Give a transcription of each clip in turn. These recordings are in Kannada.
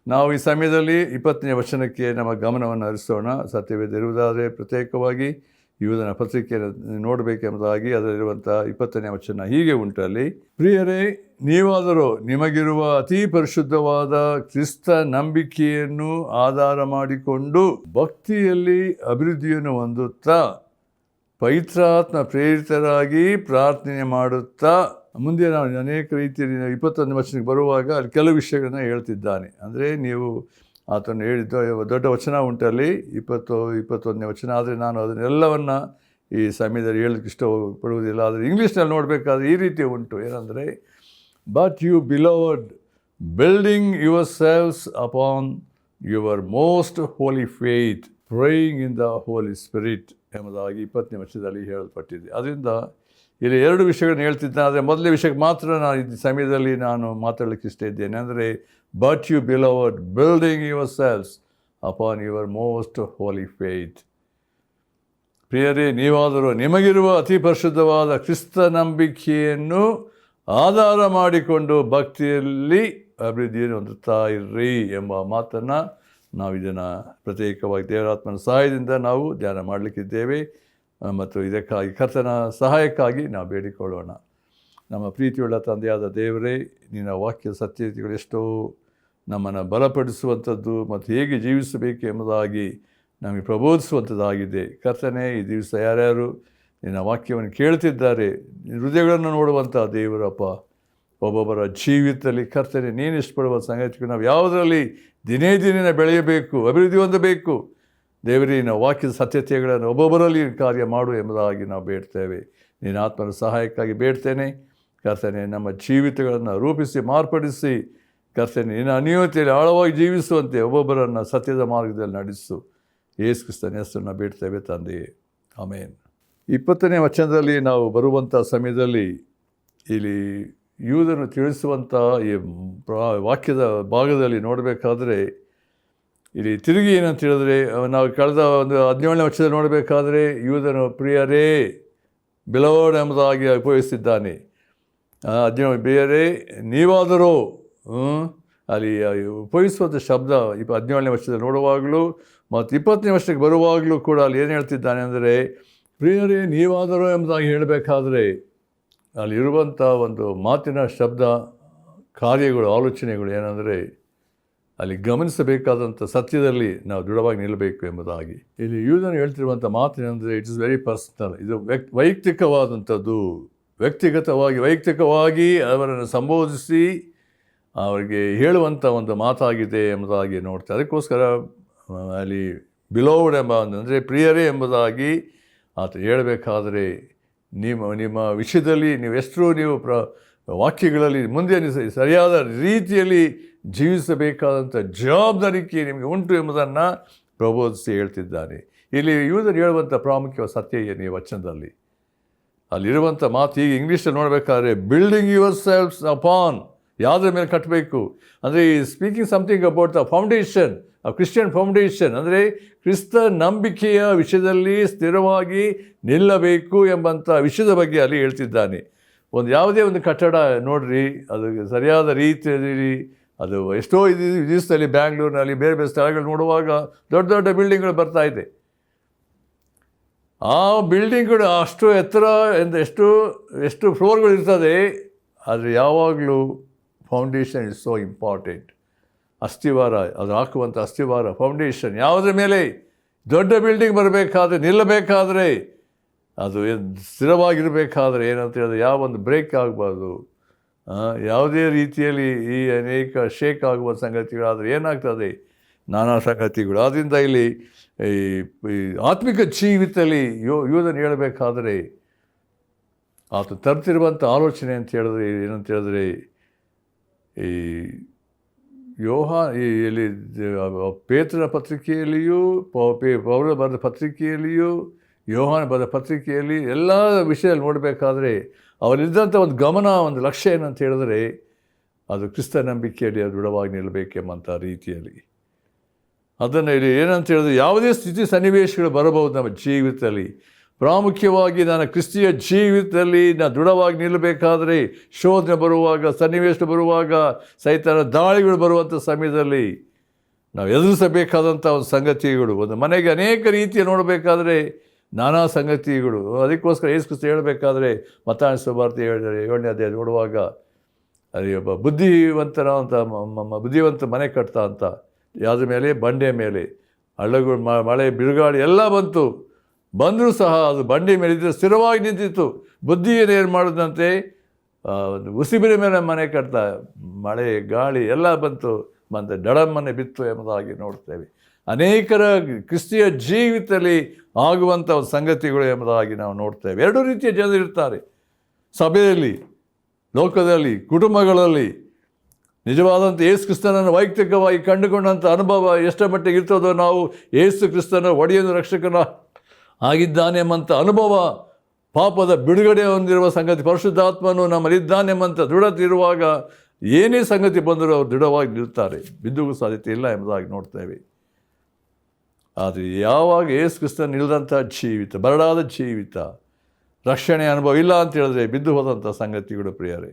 ನಾವು ಈ ಸಮಯದಲ್ಲಿ 20ನೇ ವಚನಕ್ಕೆ ನಮ್ಮ ಗಮನವನ್ನು ಹರಿಸೋಣ. ಸತ್ಯವೇದಿರುವುದಾದರೆ ಪ್ರತ್ಯೇಕವಾಗಿ ಯೂದನ ಪತ್ರಿಕೆಯನ್ನು ನೋಡಬೇಕೆಂಬುದಾಗಿ ಅದರಲ್ಲಿರುವಂಥ 20ನೇ ವಚನ ಹೀಗೆ ಉಂಟಲ್ಲಿ. ಪ್ರಿಯರೇ, ನೀವಾದರೂ ನಿಮಗಿರುವ ಅತಿ ಪರಿಶುದ್ಧವಾದ ಕ್ರಿಸ್ತ ನಂಬಿಕೆಯನ್ನು ಆಧಾರ ಮಾಡಿಕೊಂಡು ಭಕ್ತಿಯಲ್ಲಿ ಅಭಿವೃದ್ಧಿಯನ್ನು ಹೊಂದುತ್ತಾ ಪವಿತ್ರಾತ್ಮ ಪ್ರೇರಿತರಾಗಿ ಪ್ರಾರ್ಥನೆ ಮಾಡುತ್ತಾ, ಮುಂದೆ ನಾವು ಅನೇಕ ರೀತಿಯಲ್ಲಿ 21ನೇ ವಚನಕ್ಕೆ ಬರುವಾಗ ಅಲ್ಲಿ ಕೆಲವು ವಿಷಯಗಳನ್ನ ಹೇಳ್ತಿದ್ದಾನೆ. ಅಂದರೆ ನೀವು ಆತನು ಹೇಳಿದ್ದು ದೊಡ್ಡ ವಚನ ಉಂಟಲ್ಲಿ 21ನೇ ವಚನ. ಆದರೆ ನಾನು ಅದನ್ನೆಲ್ಲವನ್ನು ಈ ಸಮಯದಲ್ಲಿ ಹೇಳೋಕ್ಕೆ ಇಷ್ಟಪಡುವುದಿಲ್ಲ. ಆದರೆ ಇಂಗ್ಲೀಷ್ನಲ್ಲಿ ನೋಡಬೇಕಾದ್ರೆ ಈ ರೀತಿ ಉಂಟು, ಏನಂದರೆ but you beloved building yourselves upon your most holy faith praying in the Holy Spirit ಎಂಬುದಾಗಿ 20ನೇ ವಚನದಲ್ಲಿ ಹೇಳಲ್ಪಟ್ಟಿದೆ. ಅದರಿಂದ ಇಲ್ಲಿ 2 ವಿಷಯಗಳನ್ನು ಹೇಳ್ತಿದ್ದಾನೆ. ಆದರೆ ಮೊದಲನೇ ವಿಷಯಕ್ಕೆ ಮಾತ್ರ ನಾನು ಈ ಸಮಯದಲ್ಲಿ ನಾನು ಮಾತಾಡಲಿಕ್ಕೆ ಇಷ್ಟ ಇದ್ದೇನೆ. ಅಂದರೆ but you beloved building yourselves upon your most holy faith. ಪ್ರಿಯರೇ, ನೀವಾದರೂ ನಿಮಗಿರುವ ಅತಿ ಪರಿಶುದ್ಧವಾದ ಕ್ರಿಸ್ತ ನಂಬಿಕೆಯನ್ನು ಆಧಾರ ಮಾಡಿಕೊಂಡು ಭಕ್ತಿಯಲ್ಲಿ ಅಭಿವೃದ್ಧಿಯನ್ನು ಹೊಂದುತ್ತಾ ಇರ್ರಿ ಎಂಬ ಮಾತನ್ನು ನಾವು ಇದನ್ನು ಪ್ರತ್ಯೇಕವಾಗಿ ದೇವರಾತ್ಮನ ಸಹಾಯದಿಂದ ನಾವು ಧ್ಯಾನ ಮಾಡಲಿಕ್ಕಿದ್ದೇವೆ. ಮತ್ತು ಇದಕ್ಕಾಗಿ ಕರ್ತನ ಸಹಾಯಕ್ಕಾಗಿ ನಾವು ಬೇಡಿಕೊಳ್ಳೋಣ. ನಮ್ಮ ಪ್ರೀತಿಯುಳ್ಳ ತಂದೆಯಾದ ದೇವರೇ, ನಿನ್ನ ವಾಕ್ಯ ಸತ್ಯತೆಗಳು ಎಷ್ಟೋ ನಮ್ಮನ್ನು ಬಲಪಡಿಸುವಂಥದ್ದು ಮತ್ತು ಹೇಗೆ ಜೀವಿಸಬೇಕು ಎಂಬುದಾಗಿ ನಮಗೆ ಪ್ರಬೋಧಿಸುವಂಥದ್ದಾಗಿದೆ. ಕರ್ತನೇ, ಈ ದಿವಸ ಯಾರ್ಯಾರು ನಿನ್ನ ವಾಕ್ಯವನ್ನು ಕೇಳ್ತಿದ್ದಾರೆ, ಹೃದಯಗಳನ್ನು ನೋಡುವಂಥ ದೇವರಪ್ಪ, ಒಬ್ಬೊಬ್ಬರ ಜೀವಿತದಲ್ಲಿ ಕರ್ತನೆ ನೀನು ಇಷ್ಟಪಡುವ ಸಂಗತಿಗಳು ನಾವು ಯಾವುದರಲ್ಲಿ ದಿನೇ ದಿನ ಬೆಳೆಯಬೇಕು, ಅಭಿವೃದ್ಧಿ ಹೊಂದಬೇಕು. ದೇವರೇ, ನಾವು ವಾಕ್ಯದ ಸತ್ಯತೆಗಳನ್ನು ಒಬ್ಬೊಬ್ಬರಲ್ಲಿ ಕಾರ್ಯ ಮಾಡು ಎಂಬುದಾಗಿ ನಾವು ಬೇಡ್ತೇವೆ. ನಿನ್ನ ಆತ್ಮನ ಸಹಾಯಕ್ಕಾಗಿ ಬೇಡ್ತೇನೆ. ಕರ್ತನೆ, ನಮ್ಮ ಜೀವಿತಗಳನ್ನು ರೂಪಿಸಿ ಮಾರ್ಪಡಿಸಿ ಕರ್ತನೆ ನಿನ್ನ ಅನ್ಯೋನ್ಯತೆಯಲ್ಲಿ ಆಳವಾಗಿ ಜೀವಿಸುವಂತೆ ಒಬ್ಬೊಬ್ಬರನ್ನು ಸತ್ಯದ ಮಾರ್ಗದಲ್ಲಿ ನಡೆಸು. ಯೇಸು ಕ್ರಿಸ್ತನ ಹೆಸರನ್ನು ಬೇಡ್ತೇವೆ ತಂದೆಯೇ, ಆಮೇನ್. 20ನೇ ವಚನದಲ್ಲಿ ನಾವು ಬರುವಂಥ ಸಮಯದಲ್ಲಿ ಇಲ್ಲಿ ಯೂದನು ತಿಳಿಸುವಂಥ ಈ ವಾಕ್ಯದ ಭಾಗದಲ್ಲಿ ನೋಡಬೇಕಾದ್ರೆ ಇಲ್ಲಿ ತಿರುಗಿ ಏನಂತ ಹೇಳಿದ್ರೆ, ನಾವು ಕಳೆದ ಒಂದು 17ನೇ ವಚನದಲ್ಲಿ ನೋಡಬೇಕಾದ್ರೆ ಯೂದನು ಪ್ರಿಯರೇ ಬಿಲೋಡ್ ಎಂಬುದಾಗಿ ಉಪಯೋಗಿಸಿದ್ದಾನೆ. 17 ಪ್ರಿಯರೇ ನೀವಾದರೂ ಅಲ್ಲಿ ಉಪಯೋಗಿಸುವಂಥ ಶಬ್ದ 17ನೇ ವಚನದಲ್ಲಿ ನೋಡುವಾಗಲೂ ಮತ್ತು 20ನೇ ವಚನಕ್ಕೆ ಬರುವಾಗಲೂ ಕೂಡ ಅಲ್ಲಿ ಏನು ಹೇಳ್ತಿದ್ದಾನೆ ಅಂದರೆ, ಪ್ರಿಯರೇ ನೀವಾದರೂ ಎಂಬುದಾಗಿ ಹೇಳಬೇಕಾದ್ರೆ ಅಲ್ಲಿರುವಂಥ ಒಂದು ಮಾತಿನ ಶಬ್ದ, ಕಾರ್ಯಗಳು, ಆಲೋಚನೆಗಳು ಏನಂದರೆ ಅಲ್ಲಿ ಗಮನಿಸಬೇಕಾದಂಥ ಸತ್ಯದಲ್ಲಿ ನಾವು ದೃಢವಾಗಿ ನಿಲ್ಲಬೇಕು ಎಂಬುದಾಗಿ ಇಲ್ಲಿ ಯೂದನು ಹೇಳ್ತಿರುವಂಥ ಮಾತೇನೆಂದರೆ, ಇಟ್ ಇಸ್ ವೆರಿ ಪರ್ಸನಲ್. ಇದು ವೈಯಕ್ತಿಕವಾದಂಥದ್ದು. ವೈಯಕ್ತಿಕವಾಗಿ ಅವರನ್ನು ಸಂಬೋಧಿಸಿ ಅವರಿಗೆ ಹೇಳುವಂಥ ಒಂದು ಮಾತಾಗಿದೆ ಎಂಬುದಾಗಿ ನೋಡ್ತಾರೆ. ಅದಕ್ಕೋಸ್ಕರ ಅಲ್ಲಿ ಬಿಲೋವ್ಡ್ ಎಂಬ ಅಂದರೆ ಪ್ರಿಯರೇ ಎಂಬುದಾಗಿ ಆತ ಹೇಳಬೇಕಾದರೆ ನಿಮ್ಮ ವಿಷಯದಲ್ಲಿ ನೀವು ವಾಕ್ಯಗಳಲ್ಲಿ ಮುಂದೆ ಸರಿಯಾದ ರೀತಿಯಲ್ಲಿ ಜೀವಿಸಬೇಕಾದಂಥ ಜವಾಬ್ದಾರಿಕೆ ನಿಮಗೆ ಉಂಟು ಎಂಬುದನ್ನು ಪ್ರಬೋಧಿಸಿ ಹೇಳ್ತಿದ್ದಾನೆ. ಇಲ್ಲಿ ಯೂದನು ಹೇಳುವಂಥ ಪ್ರಾಮುಖ್ಯವಾದ ಸತ್ಯ ಏನು ಈ ವಚನದಲ್ಲಿ ಅಲ್ಲಿರುವಂಥ ಮಾತು ಈಗ ಇಂಗ್ಲೀಷಲ್ಲಿ ನೋಡಬೇಕಾದ್ರೆ ಬಿಲ್ಡಿಂಗ್ ಯುವರ್ ಸೆಲ್ವ್ಸ್ ಅಪಾನ್, ಯಾವುದ್ರ ಮೇಲೆ ಕಟ್ಟಬೇಕು ಅಂದರೆ speaking something about the foundation Christian foundation, ಅಂದರೆ ಕ್ರಿಸ್ತ ನಂಬಿಕೆಯ ವಿಷಯದಲ್ಲಿ ಸ್ಥಿರವಾಗಿ ನಿಲ್ಲಬೇಕು ಎಂಬಂಥ ವಿಷಯದ ಬಗ್ಗೆ ಅಲ್ಲಿ ಹೇಳ್ತಿದ್ದಾನೆ. ಯಾವುದೇ ಒಂದು ಕಟ್ಟಡ ನೋಡ್ರಿ, ಅದು ಸರಿಯಾದ ರೀತಿಯಲ್ಲಿ ಅದು ಎಷ್ಟೋ ದಿವಸದಲ್ಲಿ ಬ್ಯಾಂಗ್ಳೂರಿನಲ್ಲಿ ಬೇರೆ ಬೇರೆ ಸ್ಥಳಗಳು ನೋಡುವಾಗ ದೊಡ್ಡ ದೊಡ್ಡ ಬಿಲ್ಡಿಂಗ್ಗಳು ಬರ್ತಾ ಇದೆ. ಆ ಬಿಲ್ಡಿಂಗ್ಗಳು ಅಷ್ಟು ಎತ್ತರ ಎಷ್ಟು ಫ್ಲೋರ್ಗಳು ಇರ್ತದೆ, ಆದರೆ ಯಾವಾಗಲೂ ಫೌಂಡೇಶನ್ ಇಸ್ ಸೋ ಇಂಪಾರ್ಟೆಂಟ್. ಅಸ್ಥಿವಾರ, ಅದು ಹಾಕುವಂಥ ಅಸ್ಥಿವಾರ ಫೌಂಡೇಶನ್ ಯಾವುದ್ರ ಮೇಲೆ ದೊಡ್ಡ ಬಿಲ್ಡಿಂಗ್ ಬರಬೇಕಾದ್ರೆ ನಿಲ್ಲಬೇಕಾದ್ರೆ ಅದು ಸ್ಥಿರವಾಗಿರಬೇಕಾದ್ರೆ ಏನಂತ ಹೇಳಿದ್ರೆ ಯಾವ ಒಂದು ಬ್ರೇಕ್ ಆಗಬಾರ್ದು, ಯಾವುದೇ ರೀತಿಯಲ್ಲಿ ಈ ಅನೇಕ ಶೇಕ್ ಆಗುವ ಸಂಗತಿಗಳಾದರೆ ಏನಾಗ್ತದೆ, ನಾನಾ ಸಂಗತಿಗಳು. ಆದ್ದರಿಂದ ಇಲ್ಲಿ ಈ ಆತ್ಮಿಕ ಜೀವಿತದಲ್ಲಿ ಯೂದನು ಹೇಳಬೇಕಾದ್ರೆ ಆತ ತರ್ತಿರುವಂಥ ಆಲೋಚನೆ ಅಂತ ಹೇಳಿದ್ರೆ ಏನಂತ ಹೇಳಿದ್ರೆ, ಈ ಇಲ್ಲಿ ಪೇತ್ರನ ಪತ್ರಿಕೆಯಲ್ಲಿಯೂ ಪೌಲ ಬರೆದ ಪತ್ರಿಕೆಯಲ್ಲಿಯೂ ಯೋಹಾನ ಬರೆದ ಪತ್ರಿಕೆಯಲ್ಲಿ ಎಲ್ಲ ವಿಷಯದಲ್ಲಿ ನೋಡಬೇಕಾದ್ರೆ ಅವರಿದ್ದಂಥ ಒಂದು ಗಮನ, ಒಂದು ಲಕ್ಷ್ಯ ಏನಂತ ಹೇಳಿದ್ರೆ ಅದು ಕ್ರಿಸ್ತ ನಂಬಿಕೆಯಲ್ಲಿ ಅದು ದೃಢವಾಗಿ ನಿಲ್ಲಬೇಕೆಂಬಂಥ ರೀತಿಯಲ್ಲಿ. ಅದನ್ನು ಇಲ್ಲಿ ಏನಂತ ಹೇಳಿದ್ರೆ ಯಾವುದೇ ಸ್ಥಿತಿ ಸನ್ನಿವೇಶಗಳು ಬರಬಹುದು ನಮ್ಮ ಜೀವಿತದಲ್ಲಿ. ಪ್ರಾಮುಖ್ಯವಾಗಿ ನಾನು ಕ್ರಿಸ್ತಿಯ ಜೀವಿತದಲ್ಲಿ ನಾನು ದೃಢವಾಗಿ ನಿಲ್ಲಬೇಕಾದ್ರೆ ಶೋಧನೆ ಬರುವಾಗ, ಸನ್ನಿವೇಶ ಬರುವಾಗ, ಸೈತಾನ ದಾಳಿಗಳು ಬರುವಂಥ ಸಮಯದಲ್ಲಿ ನಾವು ಎದುರಿಸಬೇಕಾದಂಥ ಒಂದು ಸಂಗತಿಗಳು, ಒಂದು ಮನೆಗೆ ಅನೇಕ ರೀತಿಯ ನೋಡಬೇಕಾದ್ರೆ ನಾನಾ ಸಂಗತಿಗಳು. ಅದಕ್ಕೋಸ್ಕರ ಯೇಸು ಕ್ರಿಸ್ತ ಹೇಳಬೇಕಾದ್ರೆ ಮತ್ತಾಯ ಸುವಾರ್ತೆ 7ನೇ ಅಧ್ಯಾಯ ನೋಡುವಾಗ ಅಲ್ಲಿ ಒಬ್ಬ ಬುದ್ಧಿವಂತ ಮನೆ ಕಟ್ತಾ ಅಂತ, ಯಾವ್ದ್ರ ಮೇಲೆ, ಬಂಡೆ ಮೇಲೆ. ಹಳ್ಳಗಳು, ಮಳೆ, ಬಿರುಗಾಳಿ ಎಲ್ಲ ಬಂದರೂ ಸಹ ಅದು ಬಂಡೆ ಮೇಲೆ ಇದ್ದರೆ ಸ್ಥಿರವಾಗಿ ನಿಂತಿತ್ತು. ಬುದ್ಧಿಯನ್ನು ಮಾಡೋದಂತೆ ಒಂದು ಉಸಿಬಿನ ಮೇಲೆ ಮನೆ ಕಟ್ತಾ, ಮಳೆ ಗಾಳಿ ಎಲ್ಲ ಬಂತು ಡಡಮ್ಮನೆ ಬಿತ್ತು ಎಂಬುದಾಗಿ ನೋಡ್ತೇವೆ. ಅನೇಕರ ಕ್ರಿಸ್ತಿಯ ಜೀವಿತದಲ್ಲಿ ಆಗುವಂಥ ಒಂದು ಸಂಗತಿಗಳು ಎಂಬುದಾಗಿ ನಾವು ನೋಡ್ತೇವೆ. ಎರಡು ರೀತಿಯ ಜನರಿರ್ತಾರೆ ಸಭೆಯಲ್ಲಿ, ಲೋಕದಲ್ಲಿ, ಕುಟುಂಬಗಳಲ್ಲಿ. ನಿಜವಾದಂಥ ಯೇಸು ಕ್ರಿಸ್ತನನ್ನು ವೈಯಕ್ತಿಕವಾಗಿ ಕಂಡುಕೊಂಡಂಥ ಅನುಭವ ಎಷ್ಟರ ಮಟ್ಟಿಗೆ ಇರ್ತದೋ, ನಾವು ಯೇಸು ಕ್ರಿಸ್ತನ ಒಡೆಯನು ರಕ್ಷಕನ ಆಗಿದ್ದಾನೆಂಬಂಥ ಅನುಭವ, ಪಾಪದ ಬಿಡುಗಡೆ ಹೊಂದಿರುವ ಸಂಗತಿ, ಪರಿಶುದ್ಧಾತ್ಮನು ನಮ್ಮಲ್ಲಿದ್ದಾನೆಂಬಂಥ ದೃಢತೆ ಇರುವಾಗ ಏನೇ ಸಂಗತಿ ಬಂದರೂ ಅವರು ದೃಢವಾಗಿ ನಿಲ್ತಾರೆ, ಬಿದ್ದುಗೂ ಸಾಧ್ಯತೆ ಇಲ್ಲ ಎಂಬುದಾಗಿ ನೋಡ್ತೇವೆ. ಆದರೆ ಯಾವಾಗ ಯೇಸು ಕ್ರಿಸ್ತನ ಇಲ್ಲದಂಥ ಜೀವಿತ, ಬರಡಾದ ಜೀವಿತ, ರಕ್ಷಣೆ ಅನುಭವ ಇಲ್ಲ ಅಂತ ಹೇಳಿದ್ರೆ ಬಿದ್ದು ಹೋದಂಥ ಸಂಗತಿಗಳು ಪ್ರಿಯರೇ.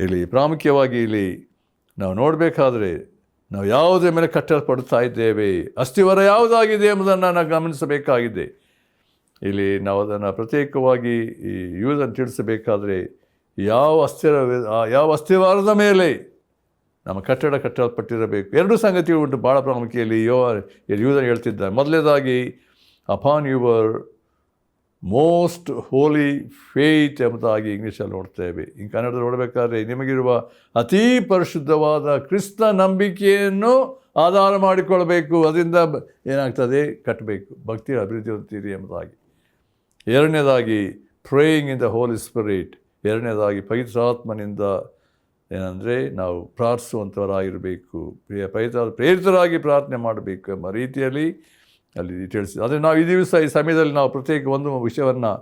ಇಲ್ಲಿ ಪ್ರಾಮುಖ್ಯವಾಗಿ ಇಲ್ಲಿ ನಾವು ನೋಡಬೇಕಾದ್ರೆ ನಾವು ಯಾವುದೇ ಮೇಲೆ ಕಟ್ಟಲ್ಪಡ್ತಾ ಇದ್ದೇವೆ, ಅಸ್ಥಿವರ ಯಾವುದಾಗಿದೆ ಎಂಬುದನ್ನು ನಾವು ಗಮನಿಸಬೇಕಾಗಿದೆ. ಇಲ್ಲಿ ನಾವು ಅದನ್ನು ಪ್ರತ್ಯೇಕವಾಗಿ ಈ ಯೂದನ್ನು ತಿಳಿಸಬೇಕಾದ್ರೆ ಯಾವ ಅಸ್ಥಿವಾರದ ಮೇಲೆ ನಮ್ಮ ಕಟ್ಟಡ ಕಟ್ಟಲ್ಪಟ್ಟಿರಬೇಕು. ಎರಡು ಸಂಗತಿಗಳು ಉಂಟು ಭಾಳ ಪ್ರಾಮುಖ್ಯ. ಇಲ್ಲಿ ಯೂದನ್ ಹೇಳ್ತಿದ್ದಾನೆ. ಮೊದಲನೇದಾಗಿ upon your most holy faith ಎಂಬುದಾಗಿ ಇಂಗ್ಲೀಷಲ್ಲಿ ನೋಡ್ತೇವೆ. ಇನ್ನು ಕನ್ನಡದಲ್ಲಿ ನೋಡಬೇಕಾದ್ರೆ ನಿಮಗಿರುವ ಅತೀ ಪರಿಶುದ್ಧವಾದ ಕ್ರಿಸ್ತ ನಂಬಿಕೆಯನ್ನು ಆಧಾರ ಮಾಡಿಕೊಳ್ಬೇಕು, ಅದರಿಂದ ಏನಾಗ್ತದೆ, ಕಟ್ಟಬೇಕು, ಭಕ್ತಿ ಅಭಿವೃದ್ಧಿ ಹೊಂದ್ತೀರಿ ಎಂಬುದಾಗಿ. ಎರಡನೇದಾಗಿ praying in the Holy Spirit. ಎರಡನೇದಾಗಿ ಪವಿತ್ರಾತ್ಮನಿಂದ ಏನಂದರೆ ನಾವು ಪ್ರಾರ್ಥಿಸುವಂಥವರಾಗಿರಬೇಕು, ಪ್ರೇರಿತರಾಗಿ ಪ್ರಾರ್ಥನೆ ಮಾಡಬೇಕು ಎಂಬ ರೀತಿಯಲ್ಲಿ ಅಲ್ಲಿ ತಿಳಿಸಿ. ಆದರೆ ನಾವು ಈ ದಿವಸ ಈ ಸಮಯದಲ್ಲಿ ನಾವು ಪ್ರತ್ಯೇಕ ಒಂದು ವಿಷಯವನ್ನು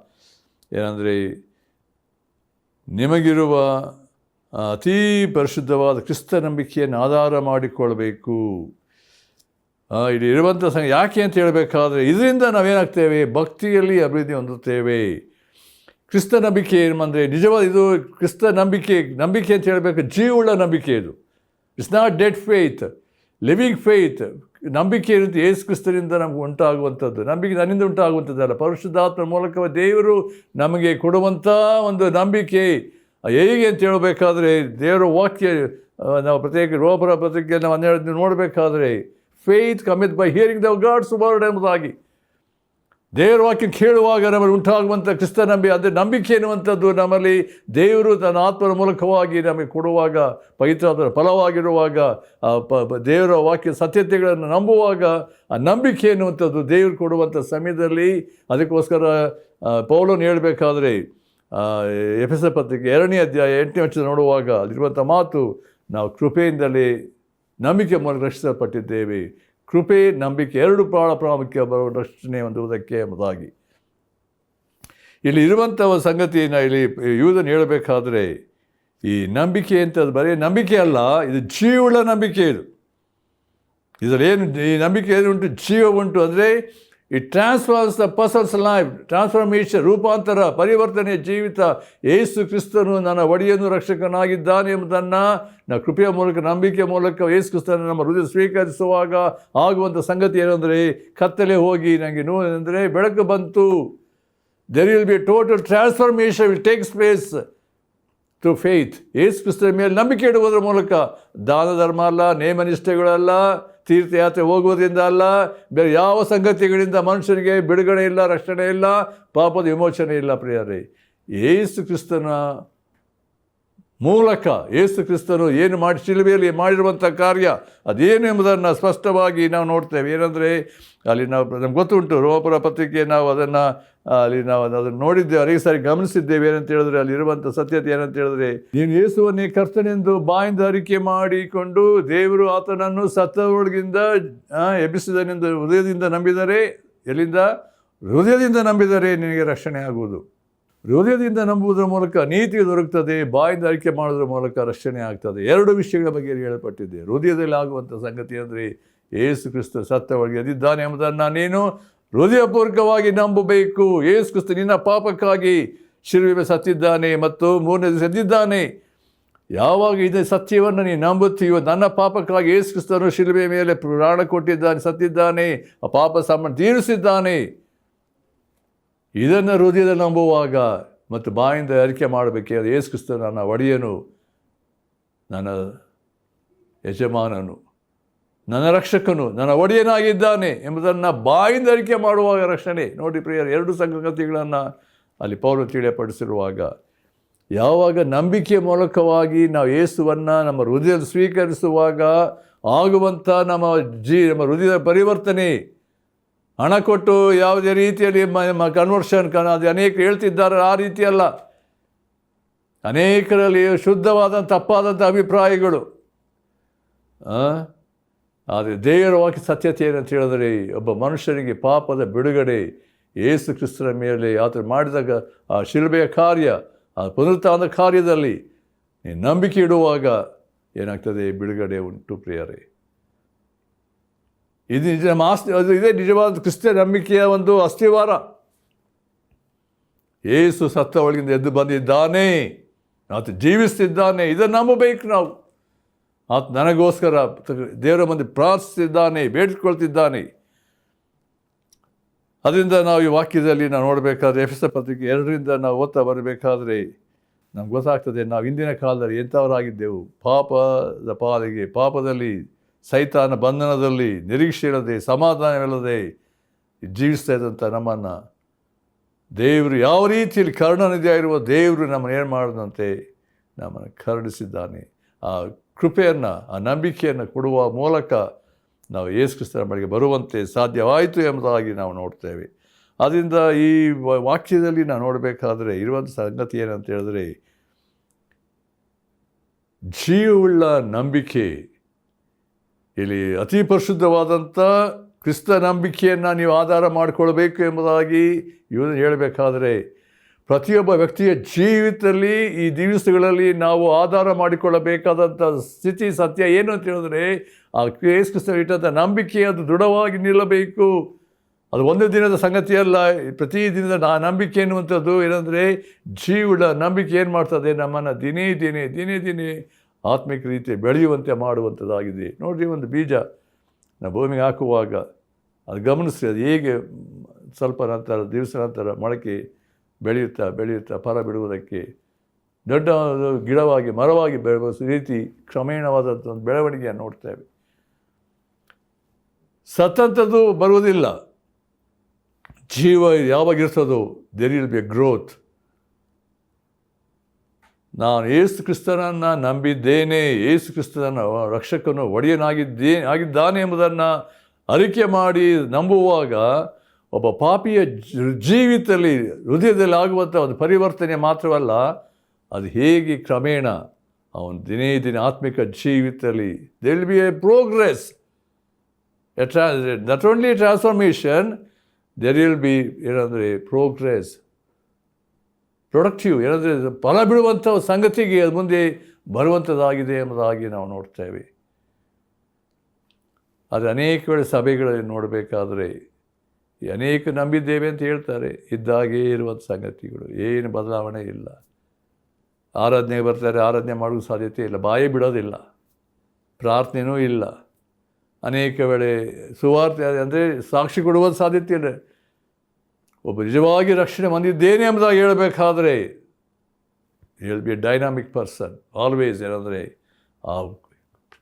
ಏನಂದರೆ, ನಿಮಗಿರುವ ಅತೀ ಪರಿಶುದ್ಧವಾದ ಕ್ರಿಸ್ತ ನಂಬಿಕೆಯನ್ನು ಆಧಾರ ಮಾಡಿಕೊಳ್ಬೇಕು. ಇಲ್ಲಿ ಇರುವಂಥ ಯಾಕೆ ಅಂತ ಹೇಳಬೇಕಾದ್ರೆ, ಇದರಿಂದ ನಾವೇನಾಗ್ತೇವೆ, ಭಕ್ತಿಯಲ್ಲಿ ಅಭಿವೃದ್ಧಿ ಹೊಂದುತ್ತೇವೆ. ಕ್ರಿಸ್ತ ನಂಬಿಕೆ ಏನಂದರೆ ನಿಜವಾದ ಇದು ಕ್ರಿಸ್ತ ನಂಬಿಕೆ ಅಂತ ಹೇಳಬೇಕು, ಜೀವವುಳ್ಳ ನಂಬಿಕೆ. ಇದು it's not dead faith, living faith. ನಂಬಿಕೆ ಇರುತ್ತೆ ಯೇಸು ಕ್ರಿಸ್ತನಿಂದ ನಮ್ಗೆ ಉಂಟಾಗುವಂಥದ್ದು. ನಂಬಿಕೆ ನನ್ನಿಂದ ಉಂಟಾಗುವಂಥದ್ದಲ್ಲ, ಪರಿಶುದ್ಧಾತ್ಮ ಮೂಲಕ ದೇವರು ನಮಗೆ ಕೊಡುವಂಥ ಒಂದು ನಂಬಿಕೆ. ಹೇಗೆ ಅಂತ ಹೇಳಬೇಕಾದ್ರೆ, ದೇವರ ವಾಕ್ಯ ನಾವು ಪ್ರತ್ಯೇಕ ರೋಮರ ಪತ್ರಿಕೆ ನಾವು 12 ನೋಡಬೇಕಾದ್ರೆ, faith cometh by hearing the God's word ಎಂಬುದಾಗಿ, ದೇವರ ವಾಕ್ಯ ಕೇಳುವಾಗ ನಮ್ಮಲ್ಲಿ ಉಂಟಾಗುವಂಥ ಕ್ರಿಸ್ತ ನಂಬಿಕೆ ಎನ್ನುವಂಥದ್ದು ನಮ್ಮಲ್ಲಿ ದೇವರು ತನ್ನ ಆತ್ಮರ ಮೂಲಕವಾಗಿ ನಮಗೆ ಕೊಡುವಾಗ, ಪವಿತ್ರಾತ್ಮರ ಫಲವಾಗಿರುವಾಗ, ದೇವರ ವಾಕ್ಯ ಸತ್ಯತೆಗಳನ್ನು ನಂಬುವಾಗ, ಆ ನಂಬಿಕೆ ಎನ್ನುವಂಥದ್ದು ದೇವರು ಕೊಡುವಂಥ ಸಮಯದಲ್ಲಿ. ಅದಕ್ಕೋಸ್ಕರ ಪೌಲನು ಹೇಳಬೇಕಾದ್ರೆ ಎಫೆಸ ಪತ್ರಿಕೆ 2ನೇ ಅಧ್ಯಾಯ 8ನೇ ವಚನ ನೋಡುವಾಗ ಅಲ್ಲಿರುವಂಥ ಮಾತು, ನಾವು ಕೃಪೆಯಿಂದಲೇ ನಂಬಿಕೆ ಮೂಲಕ ರಕ್ಷಿಸಲ್ಪಟ್ಟಿದ್ದೇವೆ. ಕೃಪೆ, ನಂಬಿಕೆ ಎರಡು ಭಾಳ ಪ್ರಾಮುಖ್ಯ ಬರುವ ರಕ್ಷಣೆ ಹೊಂದುವುದಕ್ಕೆ ಎಂಬುದಾಗಿ. ಇಲ್ಲಿ ಇರುವಂಥ ಸಂಗತಿಯನ್ನು ಇಲ್ಲಿ ಯೂದನ್ ಹೇಳಬೇಕಾದ್ರೆ, ಈ ನಂಬಿಕೆ ಅಂತ ಬರೀ ನಂಬಿಕೆ ಅಲ್ಲ, ಇದು ಜೀವವುಳ್ಳ ನಂಬಿಕೆ. ಇದರಲ್ಲೇನು ಈ ನಂಬಿಕೆ ಏನುಂಟು, ಜೀವ ಉಂಟು. ಅಂದರೆ it transforms the persons life, transformation, ರೂಪಾಂತರ, ಪರಿವರ್ತನೆಯ ಜೀವಿತ. ಯೇಸು ಕ್ರಿಸ್ತನು ನನ್ನ ಒಡೆಯನು ರಕ್ಷಕನಾಗಿದ್ದಾನೆ ಎಂಬುದನ್ನು ನಾವು ಕೃಪೆಯ ಮೂಲಕ, ನಂಬಿಕೆ ಮೂಲಕ ಯೇಸು ಕ್ರಿಸ್ತನ ನಮ್ಮ ಹೃದಯ ಸ್ವೀಕರಿಸುವಾಗ ಆಗುವಂಥ ಸಂಗತಿ ಏನಂದರೆ, ಕತ್ತಲೆ ಹೋಗಿ ನನಗೆ ಅಂದರೆ ಬೆಳಕು ಬಂತು. There will be total transformation will takes place through faith. Yesu ಕ್ರಿಸ್ತನ ಮೇಲೆ ನಂಬಿಕೆ ಇಡುವುದರ ಮೂಲಕ. ದಾನ ಧರ್ಮ ಅಲ್ಲ, ನೇಮನಿಷ್ಠೆಗಳಲ್ಲ, ತೀರ್ಥಯಾತ್ರೆ ಹೋಗುವುದರಿಂದ ಅಲ್ಲ, ಬೇರೆ ಯಾವ ಸಂಗತಿಗಳಿಂದ ಮನುಷ್ಯನಿಗೆ ಬಿಡುಗಡೆ ಇಲ್ಲ, ರಕ್ಷಣೆ ಇಲ್ಲ, ಪಾಪದ ವಿಮೋಚನೆ ಇಲ್ಲ ಪ್ರಿಯರೇ. ಯೇಸು ಕ್ರಿಸ್ತನ ಮೂಲಕ, ಯೇಸು ಕ್ರಿಸ್ತನು ಏನು ಮಾಡಿ ಶಿಲುಬೆಯಲ್ಲಿ ಮಾಡಿರುವಂಥ ಕಾರ್ಯ ಅದೇನು ಎಂಬುದನ್ನು ಸ್ಪಷ್ಟವಾಗಿ ನಾವು ನೋಡ್ತೇವೆ. ಏನಂದರೆ ಅಲ್ಲಿ ನಮ್ಗೆ ಗೊತ್ತುಂಟು, ರೋಮಪುರ ಪತ್ರಿಕೆ ನಾವು ಅದನ್ನು ನೋಡಿದ್ದೇವೆ, ಅನೇಕ ಸಾರಿ ಗಮನಿಸಿದ್ದೇವೆ. ಏನಂತ ಹೇಳಿದ್ರೆ ಅಲ್ಲಿರುವಂಥ ಸತ್ಯತೆ ಏನಂತ ಹೇಳಿದ್ರೆ, ನೀನು ಯೇಸುವನ್ನೇ ಕರ್ತನೆಂದು ಬಾಯಿಂದ ಅರಿಕೆ ಮಾಡಿಕೊಂಡು ದೇವರು ಆತನನ್ನು ಸತ್ತವರೊಳಗಿಂದ ಎಬ್ಬಿಸಿದನೆಂದು ಹೃದಯದಿಂದ ನಂಬಿದರೆ, ಎಲ್ಲಿಂದ? ಹೃದಯದಿಂದ ನಂಬಿದರೆ ನಿನಗೆ ರಕ್ಷಣೆ ಆಗುವುದು. ಹೃದಯದಿಂದ ನಂಬುವುದರ ಮೂಲಕ ನೀತಿ ದೊರಕುತ್ತದೆ, ಬಾಯಿಂದ ಅರಿಕೆ ಮಾಡೋದ್ರ ಮೂಲಕ ರಕ್ಷಣೆ ಆಗ್ತದೆ. ಎರಡು ವಿಷಯಗಳ ಬಗ್ಗೆ ಹೇಳಲ್ಪಟ್ಟಿದೆ. ಹೃದಯದಲ್ಲಿ ಆಗುವಂಥ ಸಂಗತಿ ಅಂದರೆ ಯೇಸು ಕ್ರಿಸ್ತ ಸತ್ತವರಿಗೆ ಎದ್ದಿದ್ದಾನೆ ಎಂಬುದನ್ನು ನೀನು ಹೃದಯಪೂರ್ವಕವಾಗಿ ನಂಬಬೇಕು. ಯೇಸು ಕ್ರಿಸ್ತ ನಿನ್ನ ಪಾಪಕ್ಕಾಗಿ ಶಿಲುಬೆಗೆ ಸತ್ತಿದ್ದಾನೆ ಮತ್ತು 3ನೇ ದಿವಸ ಎದ್ದಿದ್ದಾನೆ. ಯಾವಾಗ ಇದೇ ಸತ್ಯವನ್ನು ನೀನು ನಂಬುತ್ತೀಯೋ, ನನ್ನ ಪಾಪಕ್ಕಾಗಿ ಯೇಸು ಕ್ರಿಸ್ತನು ಶಿಲುಬೆ ಮೇಲೆ ಪ್ರಾಣ ಕೊಟ್ಟಿದ್ದಾನೆ, ಸತ್ತಿದ್ದಾನೆ, ಆ ಪಾಪ ಸಾಮಾನು ತೀರಿಸಿದ್ದಾನೆ, ಇದನ್ನು ಹೃದಯದಲ್ಲಿ ನಂಬುವಾಗ ಮತ್ತು ಬಾಯಿಂದ ಅರಿಕೆ ಮಾಡಬೇಕೆ, ಯೇಸು ಕ್ರಿಸ್ತನು ನನ್ನ ಒಡೆಯನು, ನನ್ನ ಯಜಮಾನನು, ನನ್ನ ರಕ್ಷಕನು, ನನ್ನ ಒಡೆಯನಾಗಿದ್ದಾನೆ ಎಂಬುದನ್ನು ಬಾಯಿಂದ ಅರಿಕೆ ಮಾಡುವಾಗ ರಕ್ಷಣೆ. ನೋಡಿ ಪ್ರಿಯರೇ, ಎರಡು ಸಂಗತಿಗಳನ್ನು ಅಲ್ಲಿ ಪೌಲನು ತಿಳಿಯಪಡಿಸಿರುವಾಗ, ಯಾವಾಗ ನಂಬಿಕೆಯ ಮೂಲಕವಾಗಿ ನಾವು ಯೇಸುವನ್ನು ನಮ್ಮ ಹೃದಯದಲ್ಲಿ ಸ್ವೀಕರಿಸುವಾಗ ಆಗುವಂಥ ನಮ್ಮ ಹೃದಯದ ಪರಿವರ್ತನೆ, ಹಣ ಕೊಟ್ಟು ಯಾವುದೇ ರೀತಿಯಲ್ಲಿ ಕನ್ವರ್ಷನ್ ಅದು ಅನೇಕರು ಹೇಳ್ತಿದ್ದಾರೆ, ಆ ರೀತಿಯಲ್ಲ. ಅನೇಕರಲ್ಲಿ ಶುದ್ಧವಾದಂಥ ತಪ್ಪಾದಂಥ ಅಭಿಪ್ರಾಯಗಳು. ಆದರೆ ದೇವರ ವಾಕ್ಯ ಸತ್ಯತೆ ಏನಂತ ಹೇಳಿದರೆ, ಒಬ್ಬ ಮನುಷ್ಯನಿಗೆ ಪಾಪದ ಬಿಡುಗಡೆ ಯೇಸು ಕ್ರಿಸ್ತನ ಮೇಲೆ ಆತ ಮಾಡಿದಾಗ ಆ ಶಿಲುಬೆಯ ಕಾರ್ಯ, ಆ ಪುನರುತ್ಥಾನದ ಕಾರ್ಯದಲ್ಲಿ ನೀನು ನಂಬಿಕೆ ಇಡುವಾಗ ಏನಾಗ್ತದೆ, ಬಿಡುಗಡೆ ಉಂಟು ಪ್ರಿಯರೇ. ಇದು ಇದೇ ನಿಜವಾದ ಕ್ರಿಸ್ತ ನಂಬಿಕೆಯ ಒಂದು ಅಸ್ಥಿವಾರ. ಯೇಸು ಸತ್ತ ಒಳಗಿಂದ ಎದ್ದು ಬಂದಿದ್ದಾನೆ, ಆತ ಜೀವಿಸ್ತಿದ್ದಾನೆ, ಇದನ್ನು ನಂಬಬೇಕು ನಾವು. ಆತ ನನಗೋಸ್ಕರ ದೇವರ ಮುಂದೆ ಪ್ರಾರ್ಥಿಸ್ತಿದ್ದಾನೆ, ಬೇಡಿಕೊಳ್ತಿದ್ದಾನೆ. ಅದರಿಂದ ನಾವು ಈ ವಾಕ್ಯದಲ್ಲಿ ನಾವು ನೋಡಬೇಕಾದ್ರೆ, ಎಫೆಸ ಪತ್ರಿಕೆ 2ರಿಂದ ನಾವು ಓದ್ತಾ ಬರಬೇಕಾದ್ರೆ ನಮ್ಗೆ ಗೊತ್ತಾಗ್ತದೆ ನಾವು ಇಂದಿನ ಕಾಲದಲ್ಲಿ ಎಂಥವರಾಗಿದ್ದೆವು. ಪಾಪದ ಪಾಲಿಗೆ, ಪಾಪದಲ್ಲಿ, ಸೈತಾನ ಬಂಧನದಲ್ಲಿ, ನಿರೀಕ್ಷೆ ಇಲ್ಲದೆ, ಸಮಾಧಾನವಿಲ್ಲದೆ ಜೀವಿಸ್ತಾ ಇದ್ದಂಥ ನಮ್ಮನ್ನು ದೇವರು ಯಾವ ರೀತಿಯಲ್ಲಿ ಕರುಣಾನಿಧಿಯಾಗಿರುವ ದೇವರು ನಮ್ಮನ್ನು ಏನು ಮಾಡಿದಂತೆ ನಮ್ಮನ್ನು ಕರುಣಿಸಿದ್ದಾನೆ. ಆ ಕೃಪೆಯನ್ನು, ಆ ನಂಬಿಕೆಯನ್ನು ಕೊಡುವ ಮೂಲಕ ನಾವು ಯೇಸು ಕ್ರಿಸ್ತನ ಬಳಿಗೆ ಬರುವಂತೆ ಸಾಧ್ಯವಾಯಿತು ಎಂಬುದಾಗಿ ನಾವು ನೋಡ್ತೇವೆ. ಆದ್ದರಿಂದ ಈ ವಾಕ್ಯದಲ್ಲಿ ನಾವು ನೋಡಬೇಕಾದ್ರೆ ಇರುವಂಥ ಸಂಗತಿ ಏನಂತ ಹೇಳಿದ್ರೆ, ಜೀವವುಳ್ಳ ನಂಬಿಕೆ. ಇಲ್ಲಿ ಅತಿ ಪರಿಶುದ್ಧವಾದಂಥ ಕ್ರಿಸ್ತ ನಂಬಿಕೆಯನ್ನು ನೀವು ಆಧಾರ ಮಾಡಿಕೊಳ್ಬೇಕು ಎಂಬುದಾಗಿ ಇವನು ಹೇಳಬೇಕಾದ್ರೆ, ಪ್ರತಿಯೊಬ್ಬ ವ್ಯಕ್ತಿಯ ಜೀವಿತದಲ್ಲಿ ಈ ದಿವಸಗಳಲ್ಲಿ ನಾವು ಆಧಾರ ಮಾಡಿಕೊಳ್ಳಬೇಕಾದಂಥ ಸ್ಥಿತಿ ಸತ್ಯ ಏನು ಅಂತ ಹೇಳಿದ್ರೆ, ಆ ಯೇಸು ಕ್ರಿಸ್ತನ ಇಟ್ಟಂಥ ನಂಬಿಕೆ ಅದು ದೃಢವಾಗಿ ನಿಲ್ಲಬೇಕು. ಅದು ಒಂದು ದಿನದ ಸಂಗತಿಯಲ್ಲ, ಪ್ರತಿದಿನದ ನಂಬಿಕೆ ಎನ್ನುವಂಥದ್ದು ಏನಂದರೆ, ಜೀವದ ನಂಬಿಕೆ ಏನು ಮಾಡ್ತದೆ, ನಮ್ಮನ್ನು ದಿನೇ ದಿನೇ ಆತ್ಮಿಕ ರೀತಿ ಬೆಳೆಯುವಂತೆ ಮಾಡುವಂಥದ್ದಾಗಿದೆ. ನೋಡಿರಿ, ಒಂದು ಬೀಜ ನಾವು ಭೂಮಿಗೆ ಹಾಕುವಾಗ ಅದು ಗಮನಿಸಿ, ಅದು ಹೇಗೆ ಸ್ವಲ್ಪ ದಿವಸ ನಂತರ ಮೊಳಕೆ ಬೆಳೆಯುತ್ತಾ ಫಲ ಬಿಡುವುದಕ್ಕೆ ದೊಡ್ಡ ಗಿಡವಾಗಿ ಮರವಾಗಿ ಬೆಳೆಯುವ ರೀತಿ ಕ್ರಮೇಣವಾದಂಥ ಒಂದು ಬೆಳವಣಿಗೆಯನ್ನು ನೋಡ್ತೇವೆ. ಸತ್ತಂಥದ್ದು ಬರುವುದಿಲ್ಲ. ಜೀವ ಯಾವಾಗಿರ್ತದೋ there will be a growth. ನಾನು ಯೇಸು ಕ್ರಿಸ್ತನನ್ನು ನಂಬಿದ್ದೇನೆ, ಯೇಸು ಕ್ರಿಸ್ತನ ರಕ್ಷಕನು ಆಗಿದ್ದಾನೆ ಎಂಬುದನ್ನು ಅರಿಕೆ ಮಾಡಿ ನಂಬುವಾಗ ಒಬ್ಬ ಪಾಪಿಯ ಜೀವಿತದಲ್ಲಿ, ಹೃದಯದಲ್ಲಿ ಆಗುವಂಥ ಒಂದು ಪರಿವರ್ತನೆ ಮಾತ್ರವಲ್ಲ, ಅದು ಹೇಗೆ ಕ್ರಮೇಣ ಅವನು ದಿನೇ ಆತ್ಮಿಕ ಜೀವಿತದಲ್ಲಿ there will be a progress, not only transformation, there will be ಏನಂದರೆ ಪ್ರೋಗ್ರೆಸ್, ಪ್ರೊಡಕ್ಟಿವ್, ಏನಂದರೆ ಫಲ ಬಿಡುವಂಥ ಸಂಗತಿಗೆ ಅದು ಮುಂದೆ ಬರುವಂಥದ್ದಾಗಿದೆ ಎಂಬುದಾಗಿ ನಾವು ನೋಡ್ತೇವೆ. ಆದರೆ ಅನೇಕ ವೇಳೆ ಸಭೆಗಳಲ್ಲಿ ನೋಡಬೇಕಾದ್ರೆ ಅನೇಕ ನಂಬಿದ್ದೇವೆ ಅಂತ ಹೇಳ್ತಾರೆ, ಇದ್ದಾಗೇ ಇರುವಂಥ ಸಂಗತಿಗಳು, ಏನು ಬದಲಾವಣೆ ಇಲ್ಲ. ಆರಾಧನೆಗೆ ಬರ್ತಾರೆ, ಆರಾಧನೆ ಮಾಡುವ ಸಾಧ್ಯತೆ ಇಲ್ಲ, ಬಾಯಿ ಬಿಡೋದಿಲ್ಲ, ಪ್ರಾರ್ಥನೆಯೂ ಇಲ್ಲ. ಅನೇಕ ವೇಳೆ ಸುವಾರ್ತೆ ಅಂದರೆ ಸಾಕ್ಷಿ ಕೊಡುವ ಸಾಧ್ಯತೆ ಇಲ್ಲ. ಒಬ್ಬ ನಿಜವಾಗಿ ರಕ್ಷಣೆ ಹೊಂದಿದ್ದೇನೆ ಎಂಬುದಾಗಿ ಹೇಳಬೇಕಾದ್ರೆ will be A dynamic person always. ಏನಂದರೆ ಆ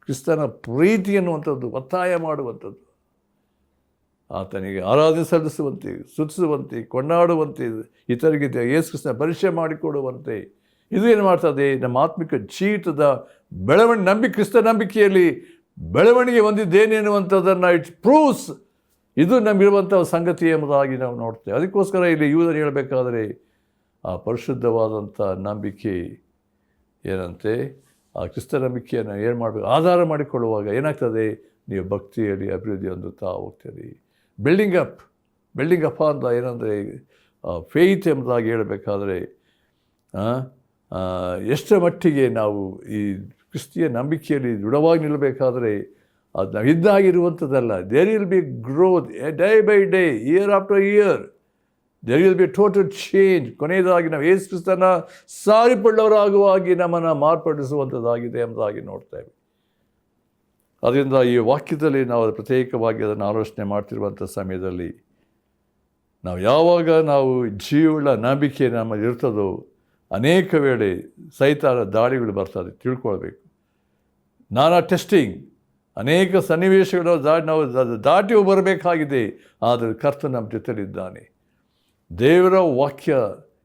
ಕ್ರಿಸ್ತನ ಪ್ರೀತಿ ಎನ್ನುವಂಥದ್ದು ಒತ್ತಾಯ ಮಾಡುವಂಥದ್ದು, ಆತನಿಗೆ ಆರಾಧನೆ ಸಲ್ಲಿಸುವಂತೆ, ಸ್ತುತಿಸುವಂತೆ, ಕೊಂಡಾಡುವಂತೆ, ಇತರಿಗೆ ಯೇಸು ಕ್ರಿಸ್ತನ ಪರಿಚಯ ಮಾಡಿಕೊಡುವಂತೆ. ಇದು ಏನು ಮಾಡ್ತದೆ, ನಮ್ಮ ಆತ್ಮಿಕ ಜೀವಿತದ ಕ್ರಿಸ್ತ ನಂಬಿಕೆಯಲ್ಲಿ ಬೆಳವಣಿಗೆ ಹೊಂದಿದ್ದೇನೆ ಎನ್ನುವಂಥದ್ದನ್ನು ಇಟ್ಸ್ ಪ್ರೂವ್ಸ್. ಇದು ನಮಗಿರುವಂಥ ಸಂಗತಿ ಎಂಬುದಾಗಿ ನಾವು ನೋಡ್ತೇವೆ. ಅದಕ್ಕೋಸ್ಕರ ಇಲ್ಲಿ ಯೂದನು ಹೇಳಬೇಕಾದರೆ ಆ ಪರಿಶುದ್ಧವಾದಂಥ ನಂಬಿಕೆ ಏನಂತೆ, ಆ ಕ್ರಿಸ್ತ ನಂಬಿಕೆಯನ್ನು ಏನು ಮಾಡಬೇಕು, ಆಧಾರ ಮಾಡಿಕೊಳ್ಳುವಾಗ ಏನಾಗ್ತದೆ, ನೀವು ಭಕ್ತಿಯಲ್ಲಿ ಅಭಿವೃದ್ಧಿ ಹೊಂದುತ್ತಾ ಹೋಗ್ತೀರಿ. ಬಿಲ್ಡಿಂಗ್ ಅಪ್ ಅಂತ ಏನಂದರೆ ಫೇತ್ ಎಂಬುದಾಗಿ ಹೇಳಬೇಕಾದ್ರೆ ಎಷ್ಟರ ಮಟ್ಟಿಗೆ ನಾವು ಈ ಕ್ರಿಸ್ತಿಯ ನಂಬಿಕೆಯಲ್ಲಿ ದೃಢವಾಗಿ ನಿಲ್ಲಬೇಕಾದರೆ ಅದು ನಾವು ಇದ್ದಾಗಿರುವಂಥದ್ದಲ್ಲ. There will be growth day by day, year after year. There will be total change. ಕೊನೆಯದಾಗಿ ನಾವು ಯೇಸು ಕ್ರಿಸ್ತನ ಸಾರಿಪಳ್ಳವರಾಗುವಾಗಿ ನಮ್ಮನ್ನು ಮಾರ್ಪಡಿಸುವಂಥದ್ದಾಗಿದೆ ಎಂಬುದಾಗಿ ನೋಡ್ತೇವೆ. ಅದರಿಂದ ಈ ವಾಕ್ಯದಲ್ಲಿ ನಾವು ಪ್ರತ್ಯೇಕವಾಗಿ ಅದನ್ನು ಆಲೋಚನೆ ಮಾಡ್ತಿರುವಂಥ ಸಮಯದಲ್ಲಿ ನಾವು ಯಾವಾಗ ನಾವು ಜೀವಳ ನಂಬಿಕೆ ನಮ್ಮಲ್ಲಿ ಇರ್ತದೋ ಅನೇಕ ವೇಳೆ ಸೈತಾನ ದಾಳಿಗಳು ಬರ್ತದೆ, ತಿಳ್ಕೊಳ್ಬೇಕು. ನಾನಾ ಟೆಸ್ಟಿಂಗ್, ಅನೇಕ ಸನ್ನಿವೇಶಗಳು ನಾವು ದಾಟಿ ಬರಬೇಕಾಗಿದೆ. ಆದರೆ ಕರ್ತನು ನಮ್ಮ ಜೊತೆಲಿದ್ದಾನೆ. ದೇವರ ವಾಕ್ಯ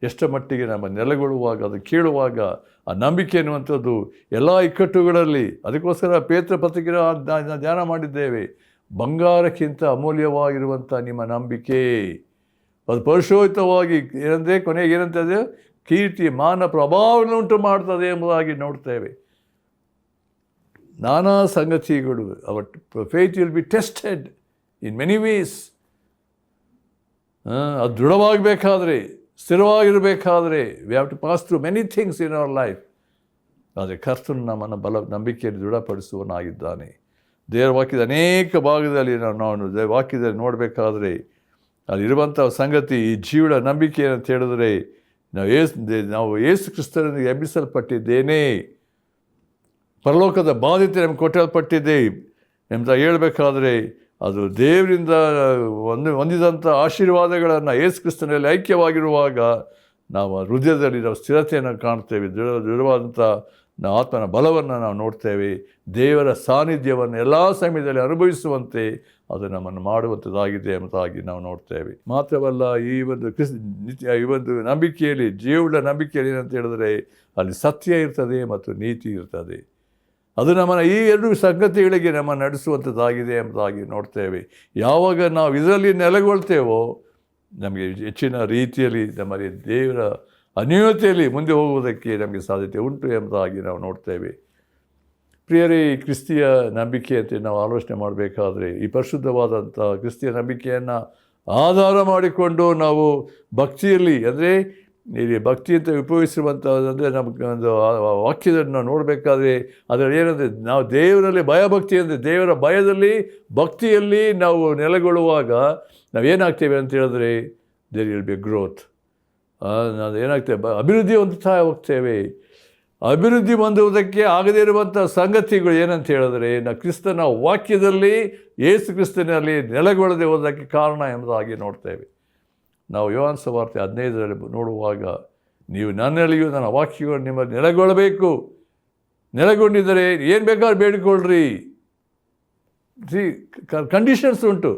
ಎಷ್ಟು ಮಟ್ಟಿಗೆ ನಮ್ಮ ನೆಲೆಗೊಳ್ಳುವಾಗ, ಅದು ಕೇಳುವಾಗ ಆ ನಂಬಿಕೆ ಅನ್ನುವಂಥದ್ದು ಎಲ್ಲ ಇಕ್ಕಟ್ಟುಗಳಲ್ಲಿ, ಅದಕ್ಕೋಸ್ಕರ ಪೇತ್ರ ಪತ್ರಿಕೆ ಧ್ಯಾನ ಮಾಡಿದ್ದೇವೆ. ಬಂಗಾರಕ್ಕಿಂತ ಅಮೂಲ್ಯವಾಗಿರುವಂಥ ನಿಮ್ಮ ನಂಬಿಕೆ ಅದು ಪರಿಶೋಧಿತವಾಗಿ ಏನಂದರೆ ಕೊನೆಗೆ ಏನಂತದೆ, ಕೀರ್ತಿ ಮಾನ ಪ್ರಭಾವವನ್ನುಂಟು ಮಾಡ್ತದೆ ಎಂಬುದಾಗಿ ನೋಡ್ತೇವೆ. ನಾನಾ ಸಂಗತಿಗಳು, our faith will be tested in many ways. ಅದು ದೃಢವಾಗಬೇಕಾದ್ರೆ, ಸ್ಥಿರವಾಗಿರಬೇಕಾದ್ರೆ we have to pass through many things in our life. ಆದರೆ ಕರ್ತನು ನಮ್ಮನ್ನು ನಂಬಿಕೆಯಲ್ಲಿ ದೃಢಪಡಿಸುವನಾಗಿದ್ದಾನೆ. ದೇವರ ವಾಕ್ಯದ ಅನೇಕ ಭಾಗದಲ್ಲಿ ನಾವು ವಾಕ್ಯದಲ್ಲಿ ನೋಡಬೇಕಾದ್ರೆ ಅಲ್ಲಿರುವಂಥ ಸಂಗತಿ ಈ ಜೀವನ ನಂಬಿಕೆ ಅಂತ ಹೇಳಿದ್ರೆ ನಾವು ಯೇಸು ಕ್ರಿಸ್ತನಿಗೆ ಎಬ್ಬಿಸಲ್ಪಟ್ಟಿದ್ದೇನೆ, ಪರಲೋಕದ ಬಾಧ್ಯತೆ ನಮ್ಗೆ ಕೊಟ್ಟಲ್ಪಟ್ಟಿದೆ ಎಂತ ಹೇಳಬೇಕಾದ್ರೆ ಅದು ದೇವರಿಂದ ಹೊಂದಿದಂಥ ಆಶೀರ್ವಾದಗಳನ್ನು ಯೇಸು ಕ್ರಿಸ್ತನಲ್ಲಿ ಐಕ್ಯವಾಗಿರುವಾಗ ನಾವು ಹೃದಯದಲ್ಲಿ ನಾವು ಸ್ಥಿರತೆಯನ್ನು ಕಾಣ್ತೇವೆ. ದೃಢವಾದಂಥ ಆತ್ಮನ ಬಲವನ್ನು ನಾವು ನೋಡ್ತೇವೆ. ದೇವರ ಸಾನ್ನಿಧ್ಯವನ್ನು ಎಲ್ಲ ಸಮಯದಲ್ಲಿ ಅನುಭವಿಸುವಂತೆ ಅದು ನಮ್ಮನ್ನು ಮಾಡುವಂಥದ್ದಾಗಿದೆ ಎಂಬುದಾಗಿ ನಾವು ನೋಡ್ತೇವೆ. ಮಾತ್ರವಲ್ಲ, ಈ ಒಂದು ನಂಬಿಕೆಯಲ್ಲಿ, ಜೀವಳ ನಂಬಿಕೆಯಲ್ಲಿ ಏನಂತ ಹೇಳಿದ್ರೆ ಅಲ್ಲಿ ಸತ್ಯ ಇರ್ತದೆ ಮತ್ತು ನೀತಿ ಇರ್ತದೆ. ಅದು ನಮ್ಮನ್ನು ಈ ಎರಡು ಸಂಗತಿಗಳಿಗೆ ನಮ್ಮನ್ನು ನಡೆಸುವಂಥದ್ದಾಗಿದೆ ಎಂಬುದಾಗಿ ನೋಡ್ತೇವೆ. ಯಾವಾಗ ನಾವು ಇದರಲ್ಲಿ ನೆಲೆಗೊಳ್ತೇವೋ ನಮಗೆ ಹೆಚ್ಚಿನ ರೀತಿಯಲ್ಲಿ ನಮ್ಮಲ್ಲಿ ದೇವರ ಅನ್ಯೋನ್ಯತೆಯಲ್ಲಿ ಮುಂದೆ ಹೋಗುವುದಕ್ಕೆ ನಮಗೆ ಸಾಧ್ಯತೆ ಉಂಟು ಎಂಬುದಾಗಿ ನಾವು ನೋಡ್ತೇವೆ. ಪ್ರಿಯರೇ, ಈ ಕ್ರಿಸ್ತಿಯ ನಂಬಿಕೆ ಅಂತ ನಾವು ಆಲೋಚನೆ ಮಾಡಬೇಕಾದ್ರೆ ಈ ಪರಿಶುದ್ಧವಾದಂಥ ಕ್ರಿಸ್ತಿಯ ನಂಬಿಕೆಯನ್ನು ಆಧಾರ ಮಾಡಿಕೊಂಡು ನಾವು ಭಕ್ತಿಯಲ್ಲಿ, ಅಂದರೆ ಇಲ್ಲಿ ಭಕ್ತಿ ಅಂತ ಉಪಯೋಗಿಸಿರುವಂಥದ್ದಂದರೆ ನಮಗೆ ಒಂದು ವಾಕ್ಯದಲ್ಲಿ ನಾವು ನೋಡಬೇಕಾದ್ರೆ ಅದರಲ್ಲಿ ಏನಂದರೆ ನಾವು ದೇವರಲ್ಲಿ ಭಯಭಕ್ತಿ ಅಂದರೆ ದೇವರ ಭಯದಲ್ಲಿ ಭಕ್ತಿಯಲ್ಲಿ ನಾವು ನೆಲೆಗೊಳ್ಳುವಾಗ ನಾವೇನಾಗ್ತೇವೆ ಅಂತ ಹೇಳಿದ್ರೆ ದೇರ್ ವಿಲ್ ಬಿ ಗ್ರೋತ್. ನಾವು ಏನಾಗ್ತೇವೆ, ಅಭಿವೃದ್ಧಿ ಹೊಂದುತ್ತಾ ಹೋಗ್ತೇವೆ. ಅಭಿವೃದ್ಧಿ ಹೊಂದುವುದಕ್ಕೆ ಆಗದೇ ಇರುವಂಥ ಸಂಗತಿಗಳು ಏನಂತ ಹೇಳಿದ್ರೆ ನಾವು ಕ್ರಿಸ್ತನ ವಾಕ್ಯದಲ್ಲಿ, ಯೇಸು ಕ್ರಿಸ್ತನಲ್ಲಿ ನೆಲೆಗೊಳ್ಳದೆ ಹೋದಕ್ಕೆ ಕಾರಣ ಎಂಬುದಾಗಿ ನೋಡ್ತೇವೆ. ನಾವು ಯೋಹಾನ ಸುವಾರ್ತೆ 15ರಲ್ಲಿ ನೋಡುವಾಗ ನೀವು ನನ್ನಲ್ಲಿಯೂ ನನ್ನ ವಾಕ್ಯಗಳು ನಿಮ್ಮಲ್ಲಿ ನೆಲೆಗೊಳ್ಳಬೇಕು, ನೆಲೆಗೊಂಡಿದ್ದರೆ ಏನು ಬೇಕಾದ್ರೂ ಬೇಡಿಕೊಳ್ಳ್ರಿ. ಕಂಡೀಷನ್ಸ್ ಉಂಟು.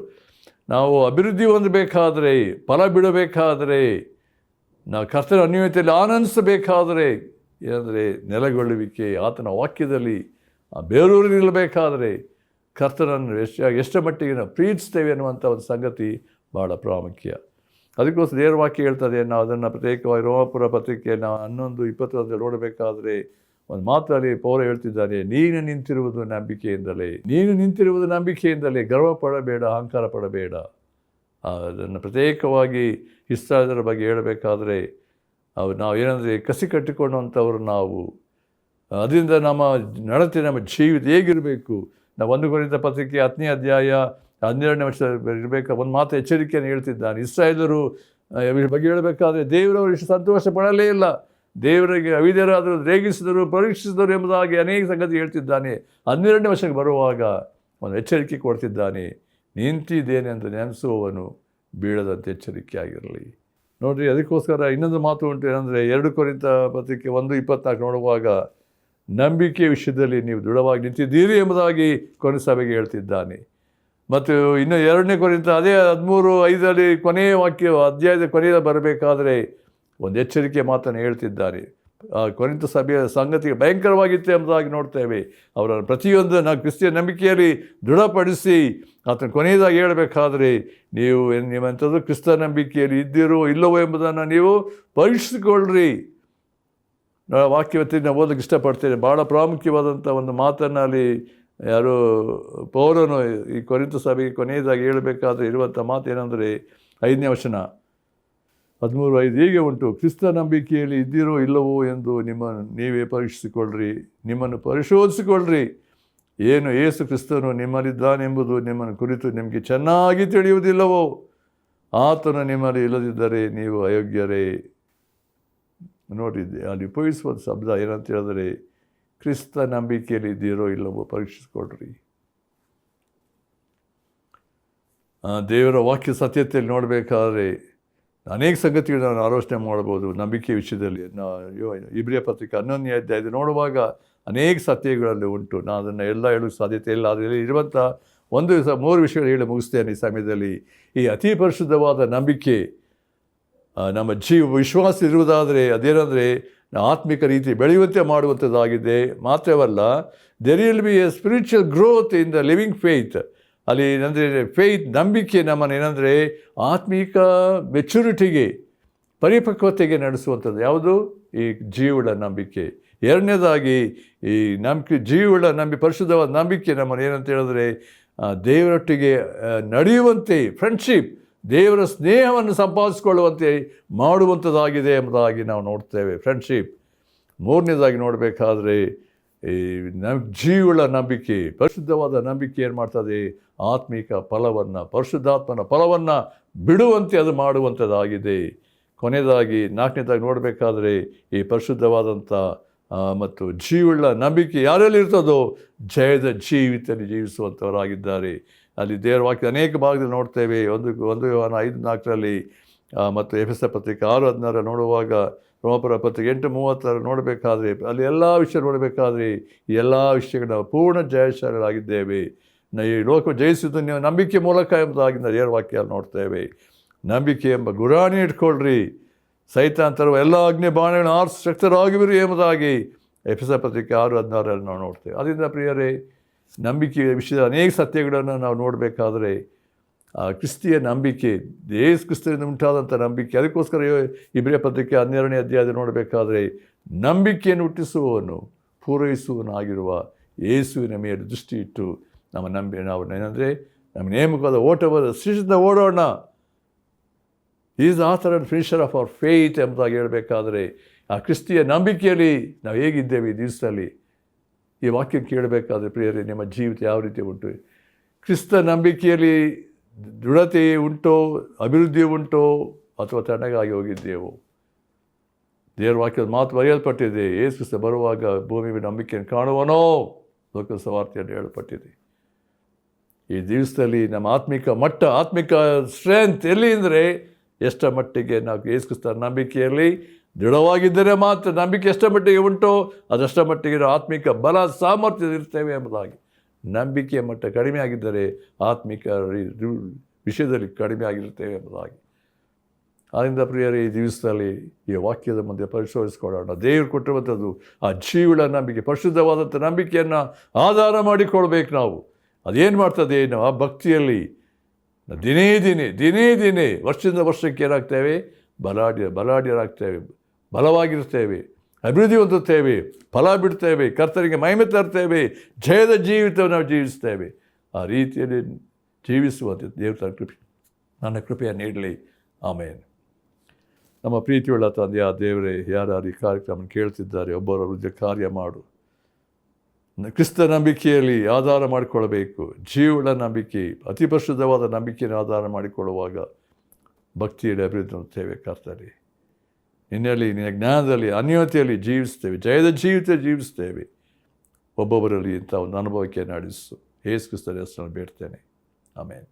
ನಾವು ಅಭಿವೃದ್ಧಿ ಹೊಂದಬೇಕಾದ್ರೆ, ಫಲ ಬಿಡಬೇಕಾದರೆ, ನಾವು ಕರ್ತನ ಅನ್ಯೋನ್ಯತೆಯಲ್ಲಿ ಆನಂದಿಸಬೇಕಾದರೆ ಏನಂದರೆ ನೆಲೆಗೊಳ್ಳುವಿಕೆ, ಆತನ ವಾಕ್ಯದಲ್ಲಿ ಬೇರೂರಿ ನಿಲ್ಲಬೇಕಾದರೆ ಕರ್ತನನ್ನು ಎಷ್ಟು ಮಟ್ಟಿಗೆ ನಾವು ಪ್ರೀತಿಸ್ತೇವೆ ಅನ್ನುವಂಥ ಒಂದು ಸಂಗತಿ ಭಾಳ ಪ್ರಾಮುಖ್ಯ. ಅದಕ್ಕೋಸ್ಕರ ದೇವರ ವಾಕ್ಯ ಹೇಳ್ತದೆ, ನಾವು ಅದನ್ನು ಪ್ರತ್ಯೇಕವಾಗಿ ರೋಮಾಪುರ ಪತ್ರಿಕೆಯನ್ನು 11:21 ನೋಡಬೇಕಾದ್ರೆ ಒಂದು ಮಾತಲ್ಲಿ ಪೌಲ ಹೇಳ್ತಿದ್ದಾನೆ, ನೀನು ನಿಂತಿರುವುದು ನಂಬಿಕೆಯಿಂದಲೇ, ನೀನು ನಿಂತಿರುವುದು ನಂಬಿಕೆಯಿಂದಲೇ, ಗರ್ವ ಪಡಬೇಡ, ಅಹಂಕಾರ ಪಡಬೇಡ. ಅದನ್ನು ಪ್ರತ್ಯೇಕವಾಗಿ ಇಸ್ರಾಯೇಲರ ಬಗ್ಗೆ ಹೇಳಬೇಕಾದ್ರೆ ನಾವು ಏನಂದರೆ ಕಸಿ ಕಟ್ಟಿಕೊಂಡಂಥವ್ರು ನಾವು, ಅದರಿಂದ ನಮ್ಮ ನಡತೆ, ನಮ್ಮ ಜೀವಿತ ಹೇಗಿರಬೇಕು. ನಾವು 1 ಕೊರಿಂಥ ಪತ್ರಿಕೆ 10ನೇ ಅಧ್ಯಾಯ 12ನೇ ವರ್ಷ ಇರಬೇಕು ಒಂದು ಮಾತು ಎಚ್ಚರಿಕೆಯನ್ನು ಹೇಳ್ತಿದ್ದಾನೆ. ಇಸ್ರಾಯೇಲರು ಬಗ್ಗೆ ಹೇಳಬೇಕಾದ್ರೆ ದೇವರವರು ಇಷ್ಟು ಸಂತೋಷ ಪಡಲೇ ಇಲ್ಲ, ದೇವರಿಗೆ ಅವಿಧೇಯರಾದರು, ರೇಗಿಸಿದರು, ಪರೀಕ್ಷಿಸಿದರು ಎಂಬುದಾಗಿ ಅನೇಕ ಸಂಗತಿ ಹೇಳ್ತಿದ್ದಾನೆ. 12ನೇ ವರ್ಷಕ್ಕೆ ಬರುವಾಗ ಒಂದು ಎಚ್ಚರಿಕೆ ಕೊಡ್ತಿದ್ದಾನೆ, ನಿಂತಿದ್ದೇನೆ ಅಂತ ನೆನೆಸುವವನು ಬೀಳದಂತೆ ಎಚ್ಚರಿಕೆ ಆಗಿರಲಿ. ನೋಡಿರಿ, ಅದಕ್ಕೋಸ್ಕರ ಇನ್ನೊಂದು ಮಾತು ಉಂಟು, ಏನಂದರೆ 2 ಕೊರಿಂಥ ಪತ್ರಿಕೆ 1:24 ನೋಡುವಾಗ ನಂಬಿಕೆ ವಿಷಯದಲ್ಲಿ ನೀವು ದೃಢವಾಗಿ ನಿಂತಿದ್ದೀರಿ ಎಂಬುದಾಗಿ ಕೊನೆ ಸಭೆಗೆ ಹೇಳ್ತಿದ್ದಾನೆ. ಮತ್ತು ಇನ್ನು 2ನೇ ಕೊರಿಂಥ ಅದೇ 13:5 ಕೊನೆಯ ವಾಕ್ಯ ಅಧ್ಯಾಯದ ಕೊನೆಯಲ್ಲಿ ಬರಬೇಕಾದ್ರೆ ಒಂದು ಎಚ್ಚರಿಕೆ ಮಾತನ್ನು ಹೇಳ್ತಿದ್ದಾರೆ. ಕೊರಿಂಥ ಸಭೆಯ ಸಂಗತಿಗೆ ಭಯಂಕರವಾಗಿತ್ತು ಎಂಬುದಾಗಿ ನೋಡ್ತೇವೆ. ಅವರನ್ನು ಪ್ರತಿಯೊಂದು ನಾವು ಕ್ರಿಸ್ತಿಯ ನಂಬಿಕೆಯಲ್ಲಿ ದೃಢಪಡಿಸಿ ಆತನ ಕೊನೆಯದಾಗಿ ಹೇಳಬೇಕಾದ್ರೆ ನೀವು ನೀವಂಥದ್ದು ಕ್ರಿಸ್ತ ನಂಬಿಕೆಯಲ್ಲಿ ಇದ್ದೀರೋ ಇಲ್ಲವೋ ಎಂಬುದನ್ನು ನೀವು ಪರೀಕ್ಷಿಸಿಕೊಳ್ಳ್ರಿ. ವಾಕ್ಯವತ್ತಿನ ನಾವು ಓದಕ್ಕೆ ಇಷ್ಟಪಡ್ತೇನೆ. ಭಾಳ ಪ್ರಾಮುಖ್ಯವಾದಂಥ ಒಂದು ಮಾತನ್ನು ಅಲ್ಲಿ ಯಾರು ಪೌಲನು ಈ ಕೊರಿಂಥ ಸಭೆಗೆ ಕೊನೆಯದಾಗಿ ಹೇಳಬೇಕಾದ್ರೆ ಇರುವಂಥ ಮಾತು ಏನಂದರೆ 5ನೇ ವಚನ 13:5 ಹೀಗೆ ಉಂಟು, ಕ್ರಿಸ್ತ ನಂಬಿಕೆಯಲ್ಲಿ ಇದ್ದೀರೋ ಇಲ್ಲವೋ ಎಂದು ನಿಮ್ಮನ್ನು ನೀವೇ ಪರೀಕ್ಷಿಸಿಕೊಳ್ಳ್ರಿ, ನಿಮ್ಮನ್ನು ಪರಿಶೋಧಿಸಿಕೊಳ್ಳ್ರಿ. ಏನು ಯೇಸು ಕ್ರಿಸ್ತನು ನಿಮ್ಮಲ್ಲಿದ್ದಾನೆಂಬುದು ನಿಮ್ಮನ್ನು ಕುರಿತು ನಿಮಗೆ ಚೆನ್ನಾಗಿ ತಿಳಿಯುವುದಿಲ್ಲವೋ. ಆತನು ನಿಮ್ಮಲ್ಲಿ ಇಲ್ಲದಿದ್ದರೆ ನೀವು ಅಯೋಗ್ಯರೇ. ನೋಡಿದ್ದೆ ಅಲ್ಲಿ ಉಪಯೋಗಿಸುವ ಶಬ್ದ ಏನಂತ ಹೇಳಿದ್ರೆ, ಕ್ರಿಸ್ತ ನಂಬಿಕೆಯಲ್ಲಿ ಇದ್ದೀರೋ ಇಲ್ಲವೋ ಪರೀಕ್ಷಿಸ್ಕೊಡ್ರಿ. ದೇವರ ವಾಕ್ಯ ಸತ್ಯತೆಯಲ್ಲಿ ನೋಡಬೇಕಾದ್ರೆ ಅನೇಕ ಸಂಗತಿಗಳು ನಾವು ಆಲೋಚನೆ ಮಾಡ್ಬೋದು. ನಂಬಿಕೆ ವಿಷಯದಲ್ಲಿ ಇಬ್ರಿಯ ಪತ್ರಿಕೆ 11ನೇ ಅಧ್ಯಾಯ ನೋಡುವಾಗ ಅನೇಕ ಸತ್ಯಗಳಲ್ಲಿ ಉಂಟು. ನಾನು ಅದನ್ನು ಎಲ್ಲ ಹೇಳೋಕ್ಕೆ ಸಾಧ್ಯತೆ ಇಲ್ಲ. ಅದರಲ್ಲಿ ಇರುವಂಥ 3 ವಿಷಯಗಳು ಹೇಳಿ ಮುಗಿಸ್ತೇನೆ ಈ ಸಮಯದಲ್ಲಿ. ಈ ಅತಿ ಪರಿಶುದ್ಧವಾದ ನಂಬಿಕೆ ನಮ್ಮ ವಿಶ್ವಾಸ ಇರುವುದಾದರೆ ಅದೇನೆಂದರೆ ಆತ್ಮಿಕ ರೀತಿ ಬೆಳೆಯುವಂತೆ ಮಾಡುವಂಥದ್ದಾಗಿದೆ. ಮಾತ್ರವಲ್ಲ, there will be A spiritual growth in the living faith. ಅಲ್ಲಿ ಏನಂದರೆ ಫೇತ್ ನಂಬಿಕೆ ನಮ್ಮನ್ನು ಏನಂದರೆ ಆತ್ಮಿಕ ಮೆಚುರಿಟಿಗೆ, ಪರಿಪಕ್ವತೆಗೆ ನಡೆಸುವಂಥದ್ದು ಯಾವುದು? ಈ ಜೀವಳ ನಂಬಿಕೆ. ಎರಡನೇದಾಗಿ ಈ ಜೀವಳ ಪರಿಶುದ್ಧವಾದ ನಂಬಿಕೆ ನಮ್ಮನ್ನು ಏನಂತ ಹೇಳಿದ್ರೆ ದೇವರೊಟ್ಟಿಗೆ ನಡೆಯುವಂತೆ, ಫ್ರೆಂಡ್ಶಿಪ್, ದೇವರ ಸ್ನೇಹವನ್ನು ಸಂಪಾದಿಸಿಕೊಳ್ಳುವಂತೆ ಮಾಡುವಂಥದ್ದಾಗಿದೆ ಎಂಬುದಾಗಿ ನಾವು ನೋಡ್ತೇವೆ. ಫ್ರೆಂಡ್ಶಿಪ್. ಮೂರನೇದಾಗಿ ನೋಡಬೇಕಾದ್ರೆ ಈ ಜೀವಳ ನಂಬಿಕೆ, ಪರಿಶುದ್ಧವಾದ ನಂಬಿಕೆ ಏನು ಮಾಡ್ತದೆ? ಆತ್ಮಿಕ ಫಲವನ್ನು, ಪರಿಶುದ್ಧಾತ್ಮನ ಫಲವನ್ನು ಬಿಡುವಂತೆ ಅದು ಮಾಡುವಂಥದ್ದಾಗಿದೆ. ಕೊನೆಯದಾಗಿ 4ನೇದಾಗಿ ನೋಡಬೇಕಾದ್ರೆ ಈ ಪರಿಶುದ್ಧವಾದಂಥ ಮತ್ತು ಜೀವಳ ನಂಬಿಕೆ ಯಾರಲ್ಲಿ ಇರ್ತದೋ ಜಯದ ಜೀವಿತದಲ್ಲಿ ಜೀವಿಸುವಂಥವರಾಗಿದ್ದಾರೆ. ಅಲ್ಲಿ ದೇವರ ವಾಕ್ಯ ಅನೇಕ ಭಾಗದಲ್ಲಿ ನೋಡ್ತೇವೆ. 1 ಯೋಹಾನ 5:4 ಮತ್ತು ಎಫೆಸ ಪತ್ರಿಕೆ 6:16 ನೋಡುವಾಗ, ರೋಮಪುರ ಪತ್ರಿಕೆ 8:30 ನೋಡಬೇಕಾದ್ರೆ ಅಲ್ಲಿ ಎಲ್ಲ ವಿಷಯ ನೋಡಬೇಕಾದ್ರೆ ಈ ಎಲ್ಲ ವಿಷಯಗಳ ಪೂರ್ಣ ಜಯಶಾಲಿಗಳಾಗಿದ್ದೇವೆ. ಈ ಲೋಕ ಜಯಿಸುವುದು ನೀವು ನಂಬಿಕೆ ಮೂಲಕ ಎಂಬುದಾಗಿ ದೇವರ ವಾಕ್ಯ ನೋಡ್ತೇವೆ. ನಂಬಿಕೆ ಎಂಬ ಗುರಾಣಿ ಇಟ್ಕೊಳ್ರಿ, ಸೈತಾನ್ ತರುವ ಎಲ್ಲ ಅಗ್ನಿ ಬಾಣಗಳನ್ನು ಆರಿಸಿ ಶಕ್ತರಾಗಿಬಿರಿ ಎಂಬುದಾಗಿ ಎಫೆಸ ಪತ್ರಿಕೆ 6:16 ನಾವು ನೋಡ್ತೇವೆ. ಅದರಿಂದ ಪ್ರಿಯರೇ, ನಂಬಿಕೆಯ ವಿಷಯದ ಅನೇಕ ಸತ್ಯಗಳನ್ನು ನಾವು ನೋಡಬೇಕಾದ್ರೆ ಕ್ರಿಸ್ತಿಯ ನಂಬಿಕೆ, ಯೇಸು ಕ್ರಿಸ್ತರಿಂದ ಉಂಟಾದಂಥ ನಂಬಿಕೆ, ಅದಕ್ಕೋಸ್ಕರ ಇಬ್ರಿಯ ಪತ್ರಿಕೆ 12ನೇ ಅಧ್ಯಾಯದಲ್ಲಿ ನೋಡಬೇಕಾದ್ರೆ ನಂಬಿಕೆಯನ್ನು ಹುಟ್ಟಿಸುವವನು ಪೂರೈಸುವನಾಗಿರುವ ಯೇಸುವಿನ ಮೇಲೆ ದೃಷ್ಟಿ ಇಟ್ಟು ನಾವು ಏನಂದರೆ ನಮ್ಮ ನೇಮಕವಾದ ಓಟವನ್ನು ಶಿಷ್ಯದಿಂದ ಓಡೋಣ. Is author and finisher of our faith ಎಂಬುದಾಗಿ ಹೇಳಬೇಕಾದ್ರೆ ಆ ಕ್ರಿಸ್ತಿಯ ನಂಬಿಕೆಯಲ್ಲಿ ನಾವು ಹೇಗಿದ್ದೇವೆ ಈ ದಿವಸದಲ್ಲಿ? ಈ ವಾಕ್ಯ ಕೇಳಬೇಕಾದ್ರೆ ಪ್ರಿಯರೇ, ನಿಮ್ಮ ಜೀವಿತ ಯಾವ ರೀತಿ ಉಂಟು? ಕ್ರಿಸ್ತ ನಂಬಿಕೆಯಲ್ಲಿ ದೃಢತೆ ಉಂಟೋ, ಅಭಿವೃದ್ಧಿ ಉಂಟೋ, ಅಥವಾ ತಣ್ಣಗಾಗಿ ಹೋಗಿದ್ದೇವೋ? ದೇವರ ವಾಕ್ಯದ ಮಾತು ಬರೆಯಲ್ಪಟ್ಟಿದೆ. ಯೇಸು ಕ್ರಿಸ್ತ ಬರುವಾಗ ಭೂಮಿ ನಂಬಿಕೆಯನ್ನು ಕಾಣುವನೋ ಲೋಕ ಸುವಾರ್ತೆಯನ್ನು ಹೇಳಲ್ಪಟ್ಟಿದೆ. ಈ ದಿವಸದಲ್ಲಿ ನಮ್ಮ ಆತ್ಮಿಕ ಮಟ್ಟ, ಆತ್ಮಿಕ ಸ್ಟ್ರೆಂತ್ ಎಲ್ಲಿ ಅಂದರೆ ಎಷ್ಟರ ಮಟ್ಟಿಗೆ ನಾವು ಯೇಸು ಕ್ರಿಸ್ತ ನಂಬಿಕೆಯಲ್ಲಿ ದೃಢವಾಗಿದ್ದರೆ ಮಾತ್ರ, ನಂಬಿಕೆ ಎಷ್ಟರ ಮಟ್ಟಿಗೆ ಉಂಟೋ ಅದಷ್ಟರ ಮಟ್ಟಿಗೆ ಆತ್ಮಿಕ ಬಲ ಸಾಮರ್ಥ್ಯ ಇರ್ತೇವೆ ಎಂಬುದಾಗಿ. ನಂಬಿಕೆಯ ಮಟ್ಟ ಕಡಿಮೆ ಆಗಿದ್ದರೆ ಆತ್ಮಿಕ ವಿಷಯದಲ್ಲಿ ಕಡಿಮೆ ಆಗಿರ್ತೇವೆ ಎಂಬುದಾಗಿ. ಆದ್ದರಿಂದ ಪ್ರಿಯರೇ, ಈ ದಿವಸದಲ್ಲಿ ಈ ವಾಕ್ಯದ ಮುಂದೆ ಪರಿಶೋಧಿಸಿಕೊಳ್ಳೋಣ. ದೇವರು ಕೊಟ್ಟಿರುವಂಥದ್ದು ಆ ಜೀವಳ ನಂಬಿಕೆ, ಪರಿಶುದ್ಧವಾದಂಥ ನಂಬಿಕೆಯನ್ನು ಆಧಾರ ಮಾಡಿಕೊಳ್ಬೇಕು ನಾವು. ಅದೇನು ಮಾಡ್ತದೆ? ನಾವು ಆ ಭಕ್ತಿಯಲ್ಲಿ ದಿನೇ ದಿನೇ ವರ್ಷದಿಂದ ವರ್ಷಕ್ಕೆ ಏನಾಗ್ತೇವೆ? ಬಲಾಢ್ಯರಾಗ್ತೇವೆ, ಬಲವಾಗಿರ್ತೇವೆ, ಅಭಿವೃದ್ಧಿ ಹೊಂದುತ್ತೇವೆ, ಫಲ ಬಿಡ್ತೇವೆ, ಕರ್ತನಿಗೆ ಮಹಿಮೆ ತರ್ತೇವೆ, ಜಯದ ಜೀವಿತವನ್ನು ನಾವು ಜೀವಿಸ್ತೇವೆ. ಆ ರೀತಿಯಲ್ಲಿ ಜೀವಿಸುವಂತೆ ದೇವರ ನನ್ನ ಕೃಪೆಯನ್ನು ನೀಡಲಿ. ಆಮೇಲೆ ನಮ್ಮ ಪ್ರೀತಿಯುಳ್ಳ ತಂದೆಯ ದೇವರೇ, ಯಾರು ಈ ಕಾರ್ಯಕ್ರಮ ಕೇಳ್ತಿದ್ದಾರೆ ಒಬ್ಬರ ವೃದ್ಧ ಕಾರ್ಯ ಮಾಡು. ಕ್ರಿಸ್ತ ನಂಬಿಕೆಯಲ್ಲಿ ಆಧಾರ ಮಾಡಿಕೊಳ್ಳಬೇಕು. ಜೀವಳ ನಂಬಿಕೆ, ಅತಿ ಪರಿಶುದ್ಧವಾದ ನಂಬಿಕೆಯನ್ನು ಆಧಾರ ಮಾಡಿಕೊಳ್ಳುವಾಗ ಭಕ್ತಿಯಲ್ಲಿ ಅಭಿವೃದ್ಧಿ ಹೊಂದುತ್ತೇವೆ. ಕರ್ತನೆ, ನಿನ್ನಲ್ಲಿ, ನಿನ್ನ ಜ್ಞಾನದಲ್ಲಿ, ಅನ್ಯೋನ್ಯತೆಯಲ್ಲಿ ಜೀವಿಸ್ತೇವೆ, ಜಯದ ಜೀವಿತ ಜೀವಿಸ್ತೇವೆ. ಒಬ್ಬೊಬ್ಬರಲ್ಲಿ ಇಂಥ ಒಂದು ಅನುಭವಕ್ಕೆ ನಡೆಸು. ಯೇಸು ಕ್ರಿಸ್ತನ ಹೆಸರನ್ನು ಬೇಡ್ತೇನೆ. ಆಮೇಲೆ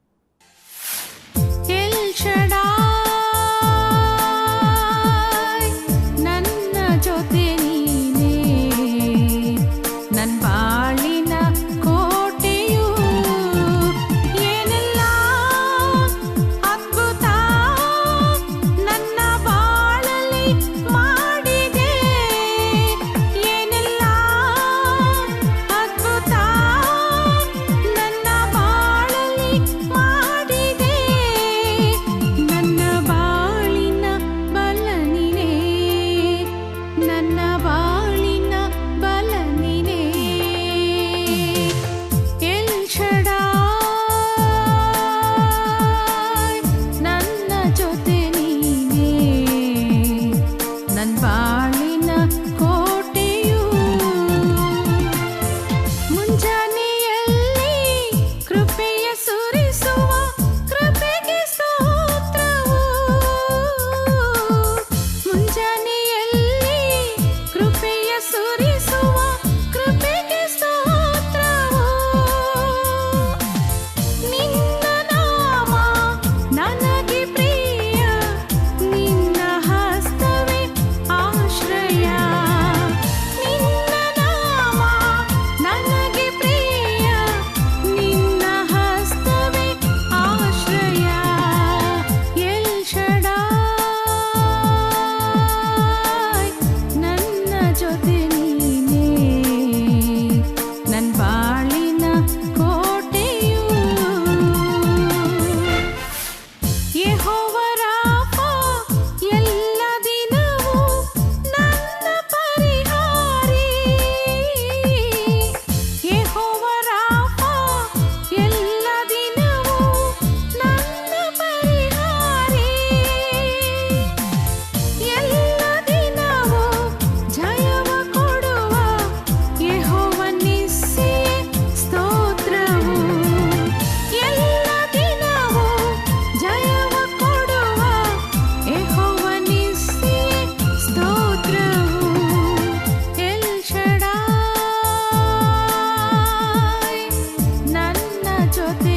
ಜ್ಯೋತಿ